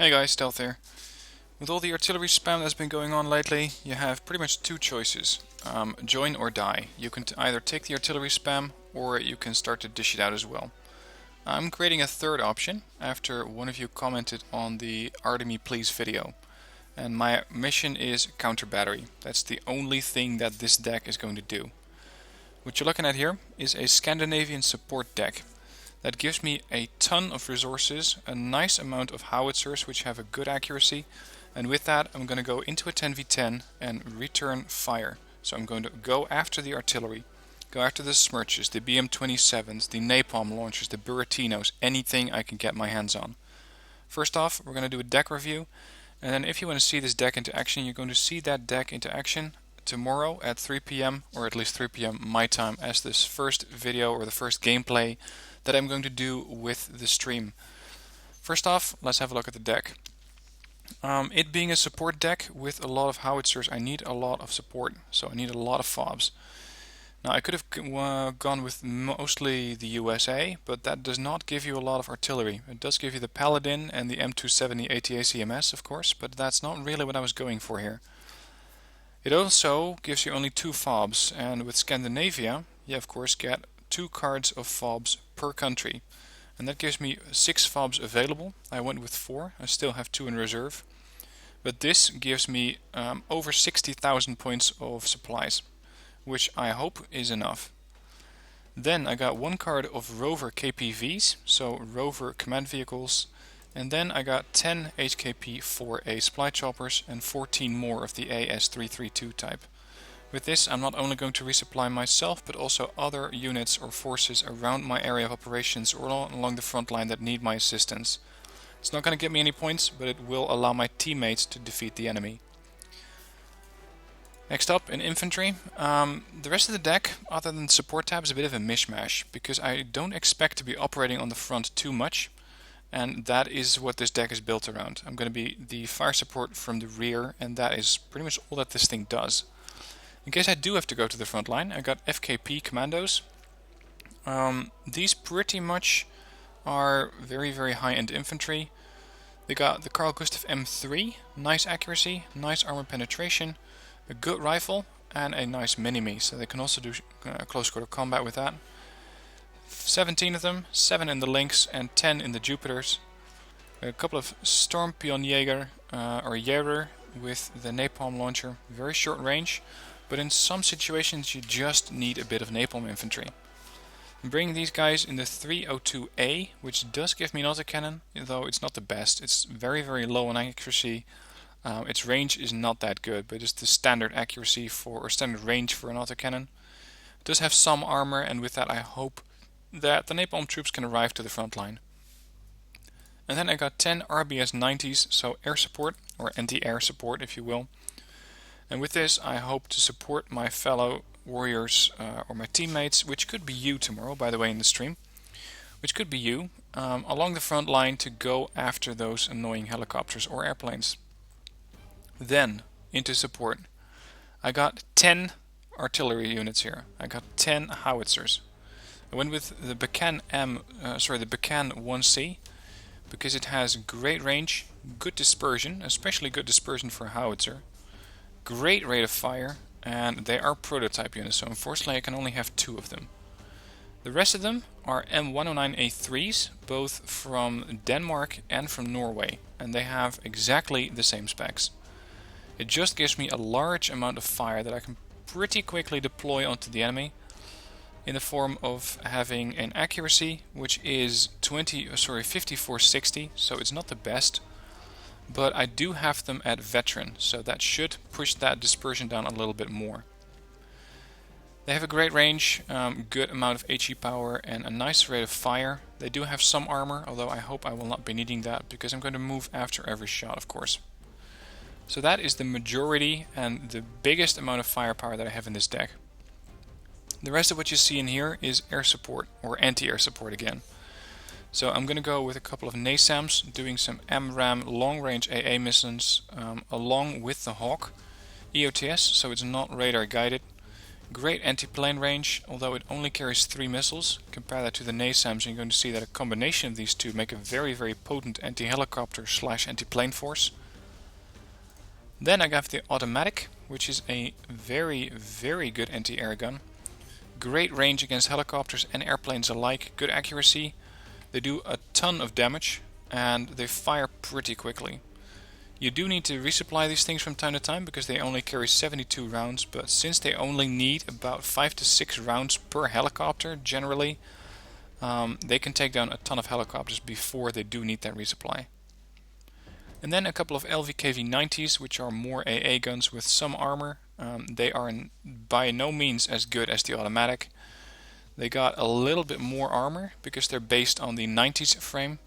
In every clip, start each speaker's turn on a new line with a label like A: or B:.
A: Hey guys, Stealth here. With all the artillery spam that's been going on lately, you have pretty much two choices. Join or die. You can either take the artillery spam, or you can start to dish it out as well. I'm creating a third option after one of you commented on the Arty Please video. And my mission is counter battery. That's the only thing that this deck is going to do. What you're looking at here is a Scandinavian support deck. That gives me a ton of resources, a nice amount of howitzers which have a good accuracy, and with that I'm going to go into a 10v10 and return fire. So I'm going to go after the artillery, go after the Smirches, the BM-27s, the napalm launchers, the Buratinos, anything I can get my hands on. First off, we're going to do a deck review, and then if you want to see this deck into action, you're going to see that deck into action tomorrow at 3 PM, or at least 3 PM my time, as this first video or the first gameplay that I'm going to do with the stream. First off, let's have a look at the deck. It being a support deck with a lot of howitzers, I need a lot of support, so I need a lot of fobs. Now I could have gone with mostly the USA, but that does not give you a lot of artillery. It does give you the Paladin and the M270 ATA-CMS, of course, but that's not really what I was going for here. It also gives you only 2 fobs, and with Scandinavia, you of course get 2 cards of fobs per country. And that gives me 6 fobs available. I went with 4, I still have 2 in reserve. But this gives me over 60,000 points of supplies, which I hope is enough. Then I got 1 card of Rover KPVs, so Rover command vehicles. And then I got 10 HKP 4A supply choppers and 14 more of the AS332 type. With this, I'm not only going to resupply myself, but also other units or forces around my area of operations or along the front line that need my assistance. It's not going to get me any points, but it will allow my teammates to defeat the enemy. Next up, in infantry, the rest of the deck, other than the support tab, is a bit of a mishmash, because I don't expect to be operating on the front too much, and that is what this deck is built around. I'm going to be the fire support from the rear, and that is pretty much all that this thing does. In case I do have to go to the front line, I got FKP commandos. These pretty much are very high-end infantry. They got the Carl Gustaf M3, nice accuracy, nice armor penetration, a good rifle, and a nice mini-me, so they can also do close quarter combat with that. 17 of them, 7 in the Lynx and 10 in the Jupiters. A couple of Stormpionjäger or Jäger with the napalm launcher, very short range. But in some situations you just need a bit of napalm infantry. I'm bringing these guys in the 302A, which does give me an autocannon, though it's not the best. It's very low on accuracy. Its range is not that good, but it's the standard accuracy for, or standard range for an autocannon. It does have some armor, and with that I hope that the napalm troops can arrive to the front line. And then I got 10 RBS-90s, so air support, or anti-air support if you will. And with this I hope to support my fellow warriors or my teammates, which could be you tomorrow, by the way, in the stream, which could be you, along the front line to go after those annoying helicopters or airplanes. Then, into support. I got 10 artillery units here. I got 10 howitzers. I went with the Bekan the Bekan 1C, because it has great range, good dispersion, especially good dispersion for a howitzer. Great rate of fire, and they are prototype units, so unfortunately I can only have 2 of them. The rest of them are M109A3s, both from Denmark and from Norway, and they have exactly the same specs. It just gives me a large amount of fire that I can pretty quickly deploy onto the enemy, in the form of having an accuracy which is 5460, so it's not the best. But I do have them at veteran, so that should push that dispersion down a little bit more. They have a great range, good amount of HE power, and a nice rate of fire. They do have some armor, although I hope I will not be needing that, because I'm going to move after every shot, of course. So that is the majority and the biggest amount of firepower that I have in this deck. The rest of what you see in here is air support, or anti-air support again. So I'm going to go with a couple of NASAMs, doing some MRAM long-range AA missiles along with the Hawk EOTS, so it's not radar guided. Great anti-plane range, although it only carries 3 missiles. Compare that to the NASAMS and you're going to see that a combination of these two make a very, very potent anti-helicopter / anti-plane force. Then I have the automatic, which is a very, very good anti-air gun. Great range against helicopters and airplanes alike, good accuracy. They do a ton of damage and they fire pretty quickly. You do need to resupply these things from time to time because they only carry 72 rounds, but since they only need about 5 to 6 rounds per helicopter generally, they can take down a ton of helicopters before they do need that resupply. And then a couple of LnBqgukWSdbOuAAs, which are more AA guns with some armor. They are by no means as good as the automatic. They got a little bit more armor because they're based on the 90s frame.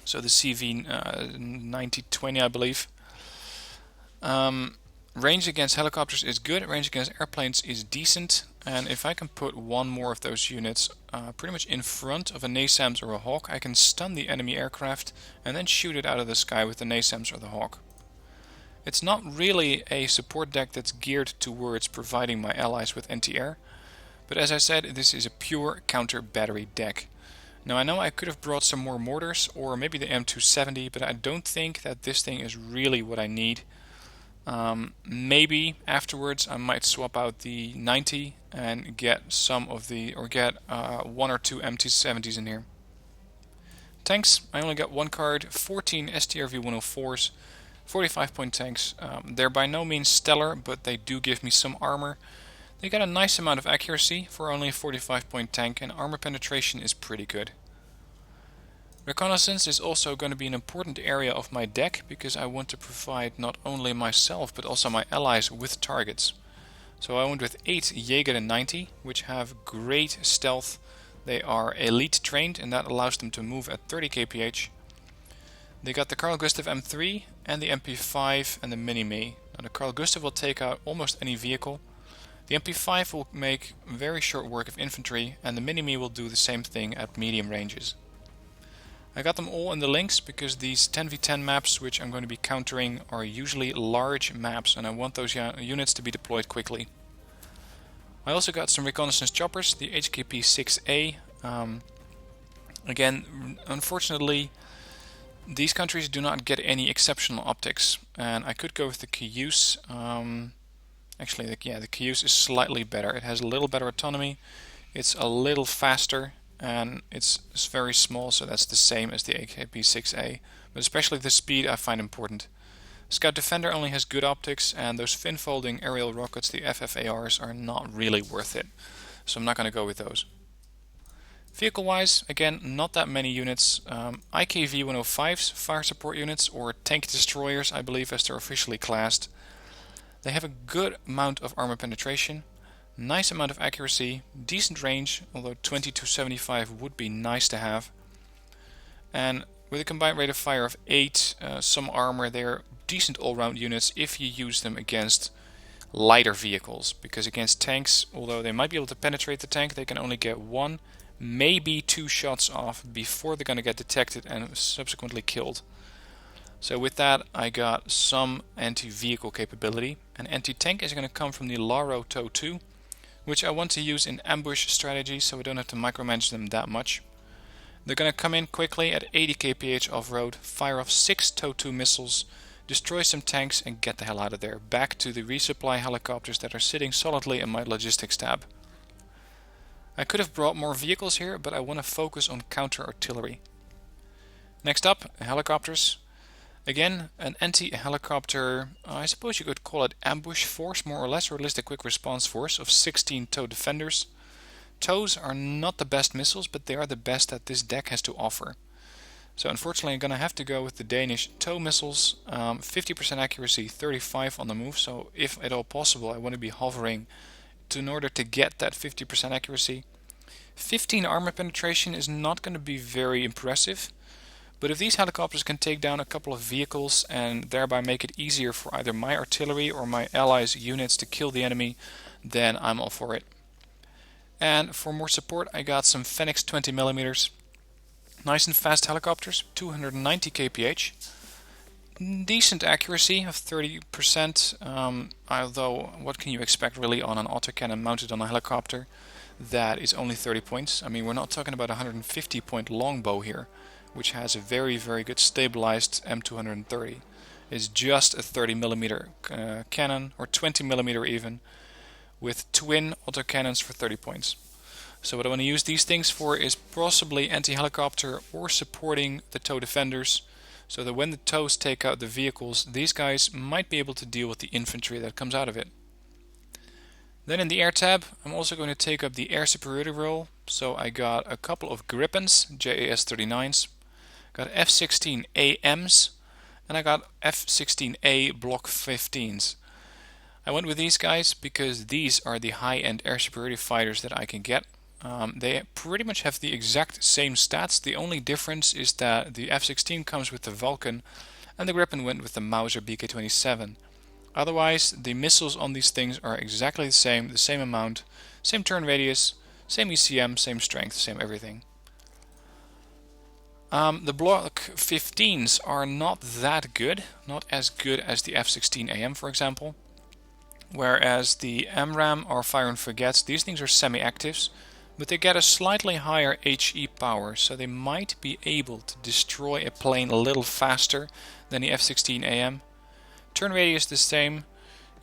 A: So the CV 9020, I believe. Range against helicopters is good, range against airplanes is decent, and if I can put one more of those units pretty much in front of a NASAMS or a Hawk, I can stun the enemy aircraft and then shoot it out of the sky with the NASAMS or the Hawk. It's not really a support deck that's geared towards providing my allies with anti-air, but as I said, this is a pure counter battery deck. Now I know I could have brought some more mortars or maybe the M270, but I don't think that this thing is really what I need. Maybe afterwards I might swap out the 90 and get some of the, or get 1 or 2 MT70s in here. Tanks, I only got one card, 14 STRV-104s, 45 point tanks. They're by no means stellar, but they do give me some armor. They got a nice amount of accuracy for only a 45 point tank, and armor penetration is pretty good. Reconnaissance is also going to be an important area of my deck because I want to provide not only myself but also my allies with targets. So I went with 8 Jaeger and 90, which have great stealth. They are elite trained and that allows them to move at 30 kph. They got the Carl Gustaf M3 and the MP5 and the Mini-Me. Now the Carl Gustaf will take out almost any vehicle. The MP5 will make very short work of infantry, and the Mini-Me will do the same thing at medium ranges. I got them all in the links because these 10v10 maps which I'm going to be countering are usually large maps and I want those units to be deployed quickly. I also got some reconnaissance choppers, the HKP-6A. Again, unfortunately, these countries do not get any exceptional optics, and I could go with the Cayuse. Actually, the Cayuse is slightly better. It has a little better autonomy, it's a little faster, and it's very small, so that's the same as the HKP-6A. But especially the speed I find important. Scout Defender only has good optics, and those fin-folding aerial rockets, the FFARs, are not really worth it. So I'm not going to go with those. Vehicle-wise, again, not that many units. IKV-105s, fire support units, or tank destroyers, I believe, as they're officially classed. They have a good amount of armor penetration, nice amount of accuracy, decent range, although 20 to 75 would be nice to have. And with a combined rate of fire of 8, some armor, they're decent all-round units if you use them against lighter vehicles. Because against tanks, although they might be able to penetrate the tank, they can only get 1, maybe 2 shots off before they're going to get detected and subsequently killed. So with that, I got some anti-vehicle capability, and anti-tank is going to come from the Laro TOW 2, which I want to use in ambush strategy so I don't have to micromanage them that much. They're going to come in quickly at 80 kph off-road, fire off 6 TOW 2 missiles, destroy some tanks and get the hell out of there, back to the resupply helicopters that are sitting solidly in my logistics tab. I could have brought more vehicles here, but I want to focus on counter-artillery. Next up, helicopters. Again, an anti-helicopter, I suppose you could call it ambush force more or less, or at least a quick response force of 16 TOW defenders. TOWs are not the best missiles, but they are the best that this deck has to offer. So unfortunately I'm going to have to go with the Danish TOW missiles, 50% accuracy, 35 on the move, so if at all possible I want to be hovering in order to get that 50% accuracy. 15 armor penetration is not going to be very impressive. But if these helicopters can take down a couple of vehicles and thereby make it easier for either my artillery or my allies' units to kill the enemy, then I'm all for it. And for more support, I got some Fenix 20mm. Nice and fast helicopters, 290 kph. decent accuracy of 30%, although what can you expect really on an autocannon mounted on a helicopter that is only 30 points? I mean, we're not talking about a 150 point longbow here, which has a very, very good stabilized M230. It's just a 30mm cannon, or 20mm even, with twin autocannons for 30 points. So what I want to use these things for is possibly anti-helicopter or supporting the TOW defenders, so that when the TOWs take out the vehicles, these guys might be able to deal with the infantry that comes out of it. Then in the air tab, I'm also going to take up the air superiority role. So I got a couple of Gripens, JAS-39s, got F-16AMs, and I got F-16A Block 15s. I went with these guys because these are the high-end air superiority fighters that I can get. They pretty much have the exact same stats. The only difference is that the F-16 comes with the Vulcan and the Gripen went with the Mauser BK-27. Otherwise, the missiles on these things are exactly the same amount, same turn radius, same ECM, same strength, same everything. The Block 15s are not that good, not as good as the F-16AM for example. Whereas the MRAM or Fire and Forgets, these things are semi-actives, but they get a slightly higher HE power, so they might be able to destroy a plane a little faster than the F-16AM. Turn radius the same,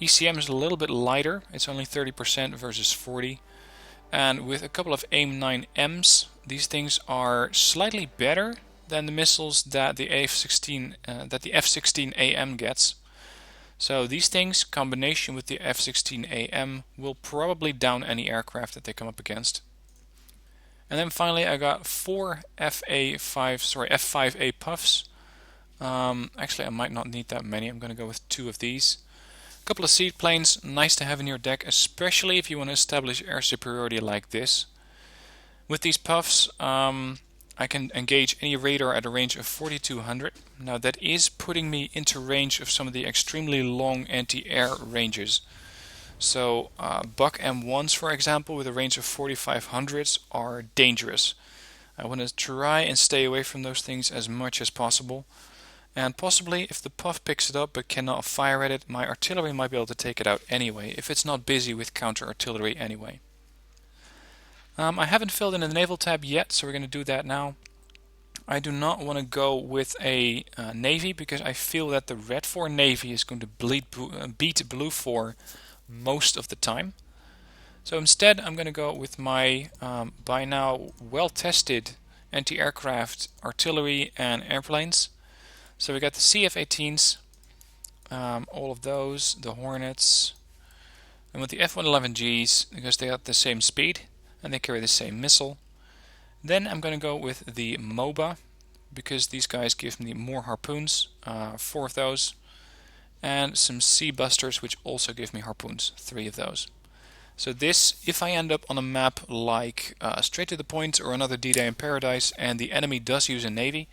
A: ECM is a little bit lighter, it's only 30% versus 40%, and with a couple of AIM-9Ms, these things are slightly better than the missiles that the F-16AM gets. So these things, combination with the F-16AM, will probably down any aircraft that they come up against. And then finally I got 4 F5A puffs. Actually I might not need that many, I'm going to go with 2 of these. A couple of seaplanes, nice to have in your deck, especially if you want to establish air superiority like this. With these puffs, I can engage any radar at a range of 4200. Now that is putting me into range of some of the extremely long anti-air ranges. So Buck M1s for example with a range of 4500s are dangerous. I want to try and stay away from those things as much as possible. And possibly if the puff picks it up but cannot fire at it, my artillery might be able to take it out anyway, if it's not busy with counter artillery anyway. I haven't filled in the naval tab yet, so we're going to do that now. I do not want to go with a navy because I feel that the red 4 navy is going to beat blue 4 most of the time. So instead I'm going to go with my by now well tested anti-aircraft artillery and airplanes. So we got the CF-18s, all of those, the Hornets, and with the F-111Gs because they have the same speed and they carry the same missile. Then I'm going to go with the MOBA because these guys give me more harpoons, 4 of those, and some Sea Busters which also give me harpoons, 3 of those. So this, if I end up on a map like Straight to the Point or another D-Day in Paradise and the enemy does use a navy,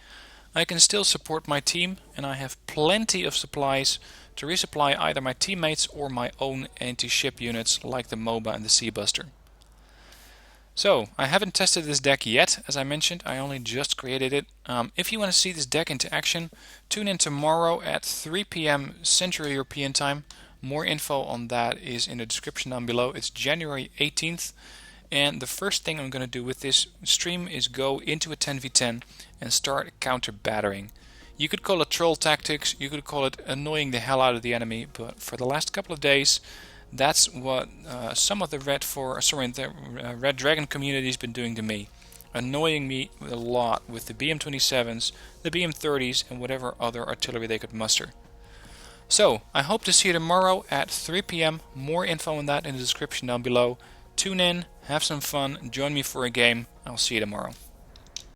A: I can still support my team and I have plenty of supplies to resupply either my teammates or my own anti-ship units like the MOBA and the Sea Buster. So, I haven't tested this deck yet, as I mentioned, I only just created it. If you want to see this deck into action, tune in tomorrow at 3 PM Central European Time. More info on that is in the description down below. It's January 18th, and the first thing I'm going to do with this stream is go into a 10v10 and start counter-battering. You could call it troll tactics, you could call it annoying the hell out of the enemy, but for the last couple of days, that's what some of the Red Dragon community has been doing to me. Annoying me a lot with the BM-27s, the BM-30s, and whatever other artillery they could muster. So, I hope to see you tomorrow at 3 PM. More info on that in the description down below. Tune in, have some fun, join me for a game. I'll see you tomorrow.